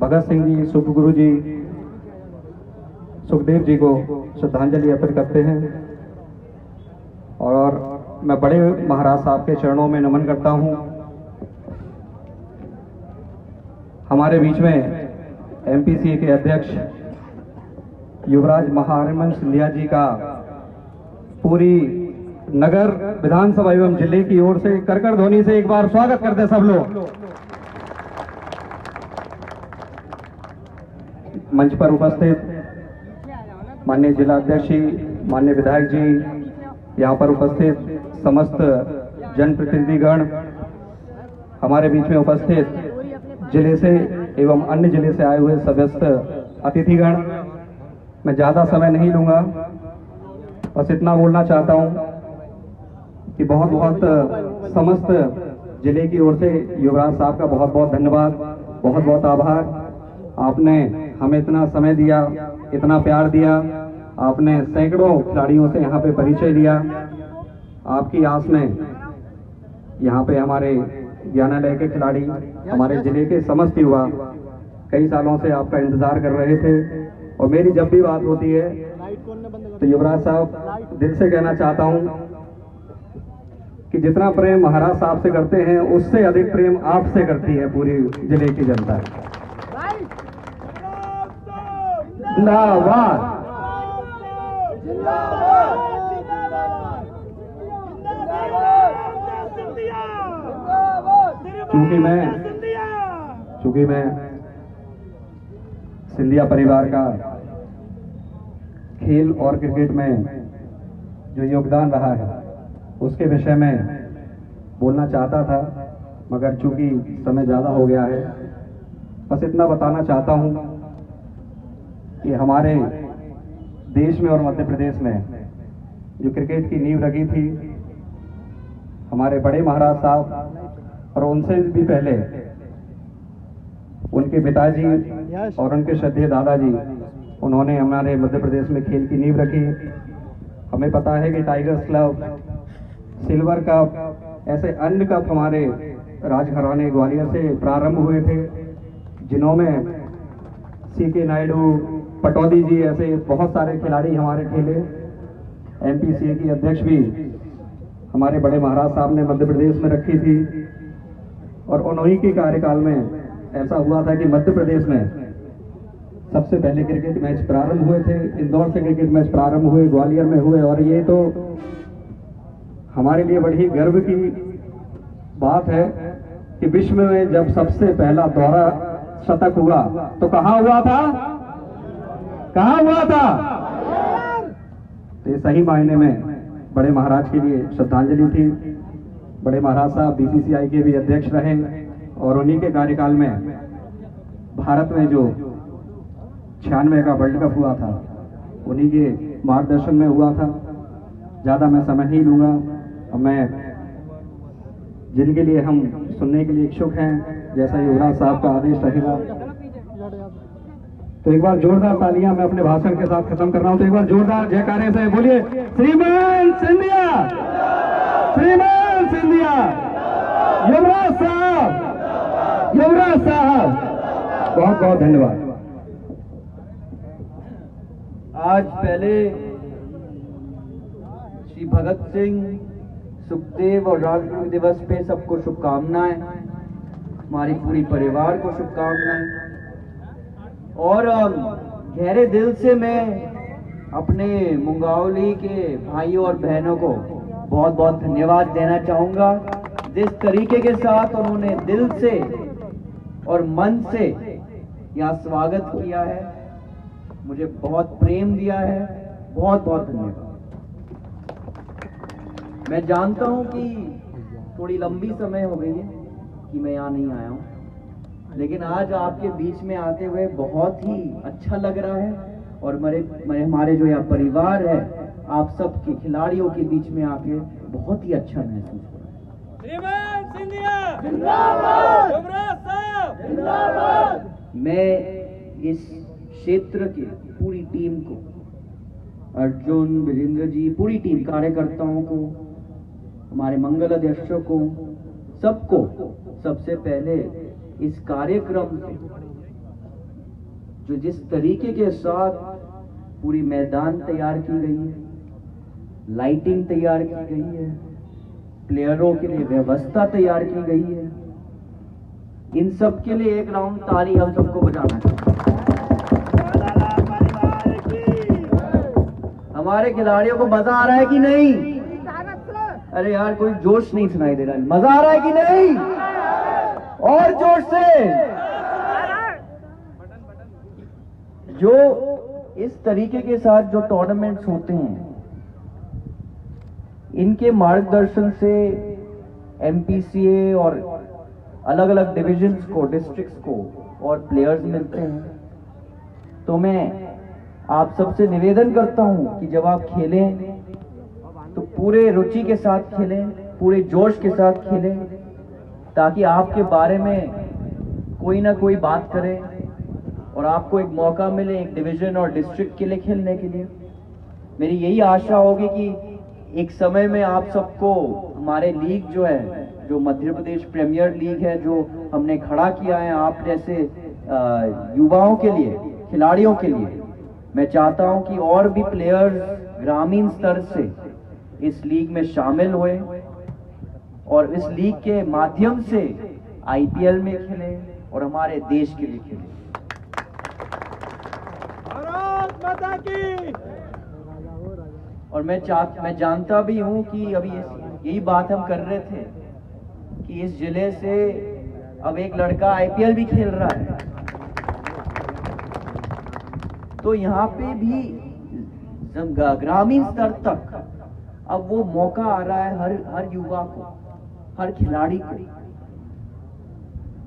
भगत सिंह जी, सुखगुरु जी, सुखदेव जी को श्रद्धांजलि अर्पित करते हैं। और मैं बड़े महाराज साहब के चरणों में नमन करता हूं। हमारे बीच में एमपीसीए के अध्यक्ष युवराज महाहरमन सिंधिया जी का पूरी नगर विधानसभा एवं जिले की ओर से करकट ध्वनि से एक बार स्वागत करते सब लोग। मंच पर उपस्थित माननीय जिला अध्यक्ष जी, माननीय विधायक जी, यहाँ पर उपस्थित समस्त जनप्रतिनिधिगण, हमारे बीच में उपस्थित जिले से एवं अन्य जिले से आए हुए समस्त अतिथिगण, मैं ज़्यादा समय नहीं लूँगा, बस इतना बोलना चाहता हूँ कि बहुत बहुत समस्त जिले की ओर से युवराज साहब का बहुत बहुत धन्यवाद, बहुत बहुत आभार। आपने हमें इतना समय दिया, इतना प्यार दिया, आपने सैकड़ों खिलाड़ियों से यहाँ पे परिचय दिया। आपकी आस में यहाँ पे हमारे ज्ञानालय के खिलाड़ी, हमारे जिले के समस्त युवा कई सालों से आपका इंतजार कर रहे थे। और मेरी जब भी बात होती है तो युवराज साहब, दिल से कहना चाहता हूँ कि जितना प्रेम महाराज साहब से करते हैं उससे अधिक प्रेम आपसे करती है पूरी जिले की जनता। जिंदाबाद, चूंकि मैं सिंधिया परिवार का खेल और क्रिकेट में जो योगदान रहा है उसके विषय में बोलना चाहता था, मगर चूंकि समय ज़्यादा हो गया है, बस इतना बताना चाहता हूं कि हमारे देश में और मध्य प्रदेश में जो क्रिकेट की नींव रखी थी हमारे बड़े महाराज साहब, और उनसे भी पहले उनके पिताजी और उनके श्रद्धेय दादाजी, उन्होंने हमारे मध्य प्रदेश में खेल की नींव रखी। हमें पता है कि टाइगर्स क्लब, सिल्वर कप, ऐसे अन्य कप हमारे राजघराने ग्वालियर से प्रारंभ हुए थे, जिन्हों में सीके नायडू, पटौदी जी, ऐसे बहुत सारे खिलाड़ी हमारे खेले। एमपीसीए की अध्यक्ष भी हमारे बड़े महाराज साहब ने मध्य प्रदेश में रखी थी। और उन्हीं के कार्यकाल में ऐसा हुआ था कि मध्य प्रदेश में सबसे पहले क्रिकेट मैच प्रारंभ हुए थे। इंदौर से क्रिकेट मैच प्रारंभ हुए, ग्वालियर में हुए, और ये तो हमारे लिए बड़ी गर्व की बात है कि विश्व में जब सबसे पहला दोहरा शतक हुआ तो कहाँ हुआ था? कहाँ हुआ था? तो सही मायने में बड़े महाराज के लिए श्रद्धांजलि थी। बड़े महाराज साहब बीसीसीआई के भी अध्यक्ष रहे, और उन्हीं के कार्यकाल में भारत में जो 96 का वर्ल्ड कप हुआ था उन्हीं के मार्गदर्शन में हुआ था। ज़्यादा मैं समय नहीं लूँगा। अब मैं जिनके लिए हम सुनने के लिए इच्छुक हैं, जैसा युवराज साहब का आदेश रहेगा, तो एक बार जोरदार तालियां मैं अपने भाषण के साथ खत्म कर रहा हूं। तो एक बार जोरदार जयकारे से बोलिए, श्रीमान सिंधिया, श्रीमान सिंधिया, युवराज साहब, युवराज साहब, बहुत बहुत धन्यवाद। आज पहले श्री भगत सिंह, सुखदेव और राष्ट्रपति दिवस पे सबको शुभकामनाएं, हमारी पूरी परिवार को शुभकामनाएं। और गहरे दिल से मैं अपने मुंगावली के भाइयों और बहनों को बहुत बहुत धन्यवाद देना चाहूँगा। जिस तरीके के साथ उन्होंने दिल से और मन से यहाँ स्वागत किया है, मुझे बहुत प्रेम दिया है, बहुत बहुत धन्यवाद। मैं जानता हूँ कि थोड़ी लंबी समय हो गई है कि मैं यहाँ नहीं आया हूँ, लेकिन आज आपके बीच में आते हुए बहुत ही अच्छा लग रहा है। और हमारे जो यहाँ परिवार है, आप सब के खिलाड़ियों के बीच में आके बहुत ही अच्छा महसूस हो रहा है। मैं इस क्षेत्र के पूरी टीम को, अर्जुन, वीरेंद्र जी, पूरी टीम, कार्यकर्ताओं को, हमारे मंगल अध्यक्षों को, सबको सबसे पहले इस कार्यक्रम से जो जिस तरीके के साथ पूरी मैदान तैयार की गई है, लाइटिंग तैयार की गई है, प्लेयरों के लिए व्यवस्था तैयार की गई है, इन सब के लिए एक राउंड ताली हम सबको बजाना चाहिए। हमारे खिलाड़ियों को मजा आ रहा है कि नहीं? अरे यार कोई जोश नहीं सुनाई दे रहा है। मजा आ रहा है कि नहीं? और जोश से। जो इस तरीके के साथ जो टूर्नामेंट्स होते हैं, इनके मार्गदर्शन से एमपीसीए और अलग अलग डिविजन्स को, डिस्ट्रिक्ट्स को और प्लेयर्स मिलते हैं। तो मैं आप सबसे निवेदन करता हूं कि जब आप खेलें तो पूरे रुचि के साथ खेलें, पूरे जोश के साथ खेलें, ताकि आपके बारे में कोई ना कोई बात करे और आपको एक मौका मिले एक डिवीजन और डिस्ट्रिक्ट के लिए खेलने के लिए। मेरी यही आशा होगी कि एक समय में आप सबको हमारे लीग जो है, जो मध्य प्रदेश प्रीमियर लीग है, जो हमने खड़ा किया है आप जैसे युवाओं के लिए, खिलाड़ियों के लिए, मैं चाहता हूं कि और भी प्लेयर्स ग्रामीण स्तर से इस लीग में शामिल हुए और इस लीग के माध्यम से आईपीएल में खेलें और हमारे देश के लिए खेलें। भारत माता की। और मैं जानता भी हूं कि अभी यही बात हम कर रहे थे कि इस जिले से अब एक लड़का आईपीएल भी खेल रहा है। तो यहाँ पे भी ग्रामीण स्तर तक अब वो मौका आ रहा है हर युवा को, हर खिलाड़ी को।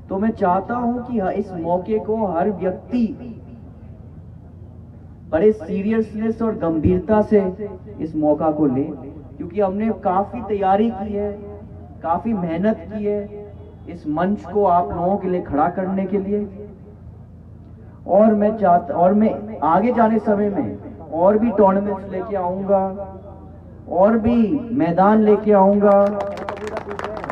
तो मैं चाहता हूं कि इस मौके को हर व्यक्ति बड़े सीरियसनेस और गंभीरता से इस मौका को ले, क्योंकि हमने काफी तैयारी की है, काफी मेहनत की है इस मंच को आप लोगों के लिए खड़ा करने के लिए। और मैं आगे जाने समय में और भी टूर्नामेंट्स लेके आऊंगा, और भी मैदान लेके आऊंगा,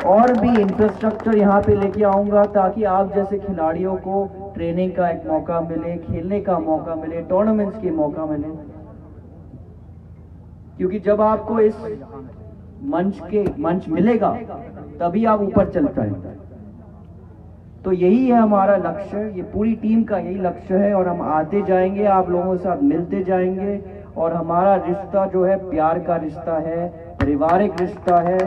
और भी इंफ्रास्ट्रक्चर यहाँ पे लेके आऊंगा, ताकि आप जैसे खिलाड़ियों को ट्रेनिंग का एक मौका मिले, खेलने का मौका मिले, टूर्नामेंट्स के मौका मिले। क्योंकि जब आपको इस मंच मिलेगा तभी आप ऊपर चल पाएंगे। तो यही है हमारा लक्ष्य, ये पूरी टीम का यही लक्ष्य है। और हम आते जाएंगे, आप लोगों के साथ मिलते जाएंगे, और हमारा रिश्ता जो है प्यार का रिश्ता है, पारिवारिक रिश्ता है,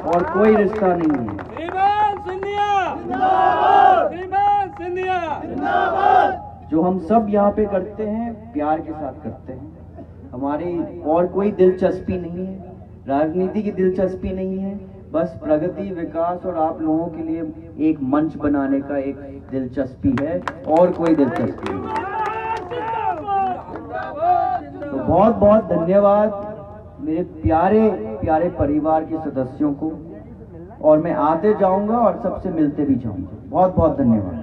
और कोई रिश्ता नहीं है। श्रीमान सिंधिया जिंदाबाद, श्रीमान सिंधिया जिंदाबाद। जो हम सब यहाँ पे करते हैं प्यार के साथ करते हैं। हमारी और कोई दिलचस्पी नहीं है, राजनीति की दिलचस्पी नहीं है, बस प्रगति, विकास और आप लोगों के लिए एक मंच बनाने का एक दिलचस्पी है, और कोई दिलचस्पी नहीं। तो बहुत बहुत धन्यवाद मेरे प्यारे प्यारे परिवार के सदस्यों को, और मैं आते जाऊंगा और सबसे मिलते भी जाऊंगा। बहुत बहुत धन्यवाद।